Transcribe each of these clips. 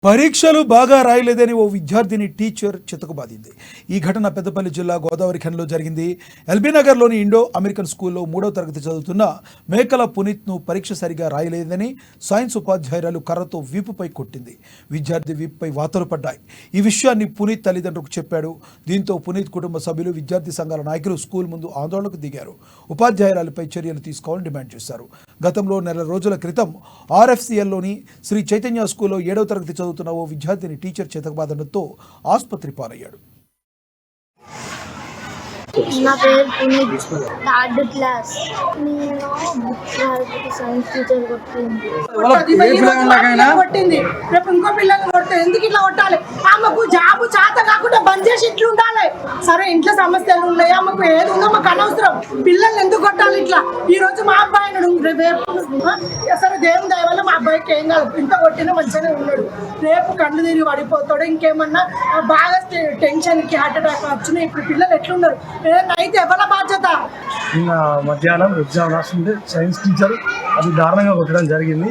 పరీక్షలు బాగా రాయలేదని ఓ విద్యార్థిని టీచర్ చితకబాదింది. ఈ ఘటన పెద్దపల్లి జిల్లా గోదావరి ఖనిలో జరిగింది. ఎల్బీనగర్లోని ఇండో అమెరికన్ స్కూల్లో 3వ తరగతి చదువుతున్న మేకల పునీత్ను పరీక్ష సరిగా రాయలేదని సైన్స్ ఉపాధ్యాయురాలు కర్రతో వీపుపై కొట్టింది. విద్యార్థి వీపుపై వాతలు పడ్డాయి. ఈ విషయాన్ని పునీత్ తల్లిదండ్రులకు చెప్పాడు. దీంతో పునీత్ కుటుంబ సభ్యులు, విద్యార్థి సంఘాల నాయకులు స్కూల్ ముందు ఆందోళనకు దిగారు. ఉపాధ్యాయురాలపై చర్యలు తీసుకోవాలని డిమాండ్ చేశారు. గతంలో నెల రోజుల క్రితం ఆర్ఎఫ్సిఎల్లోని శ్రీ చైతన్య స్కూల్లో 7వ తరగతి చదువుతున్న ఓ విద్యార్థిని టీచర్ చితకబాదడంతో ఆసుపత్రి పాలయ్యాడు. నా పేరు పునీత్, థర్డ్ క్లాస్. నేను బుక్స్ సైన్స్ టీచర్ కొట్టింది. రేపు ఇంకో పిల్లలు కొడితే ఎందుకు ఇట్లా కొట్టాలి? ఆమెకు జాబు చేత కాకుండా బంద్ చేసి ఇట్లా ఉండాలి. సరే, ఇంట్లో సమస్యలు ఉన్నాయి, ఆమెకు ఏది ఉందో మాకు అనవసరం. పిల్లల్ని ఎందుకు కొట్టాలి ఇట్లా? ఈ రోజు మా అబ్బాయి సరే, దేవుని దయ వల్ల మా అబ్బాయికి ఏం కాదు, ఇంత కొట్టినా మంచిగానే ఉన్నాడు. రేపు కళ్ళు తిరిగి పడిపోతాడు, ఇంకేమన్నా బాగా టెన్షన్కి హార్ట్ అటాక్ వచ్చినాయి. ఇప్పుడు పిల్లలు ఎట్లున్నారు? అయితే ఎవరి బాధ్యత? నిన్న మధ్యాహ్నం ఎగ్జామ్ రాస్తుంటే సైన్స్ టీచర్ అది దారుణంగా కొట్టడం జరిగింది.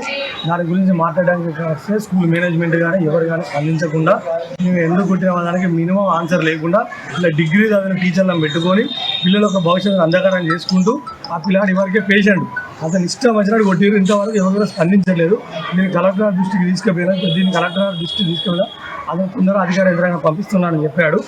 దాని గురించి మాట్లాడడానికి వస్తే స్కూల్ మేనేజ్మెంట్ కానీ ఎవరు కానీ స్పందించకుండా, మేము ఎందుకు కొట్టిన దానికి మినిమం ఆన్సర్ లేకుండా ఇలా డిగ్రీ చదివిన టీచర్లను పెట్టుకొని పిల్లల యొక్క భవిష్యత్తును అంధకారం చేసుకుంటూ ఆ పిల్లాడి వరకే పేషెంట్ అతను ఇష్టం వచ్చినట్టు కొట్టిరు. ఇంతవరకు ఎవరు స్పందించలేదు. దీన్ని కలెక్టర్ దృష్టికి తీసుకుపోయినా, దీన్ని కలెక్టర్ దృష్టికి తీసుకుపోయినా అతను తొందరగా అధికార యంత్రాంగం పంపిస్తున్నానని చెప్పాడు.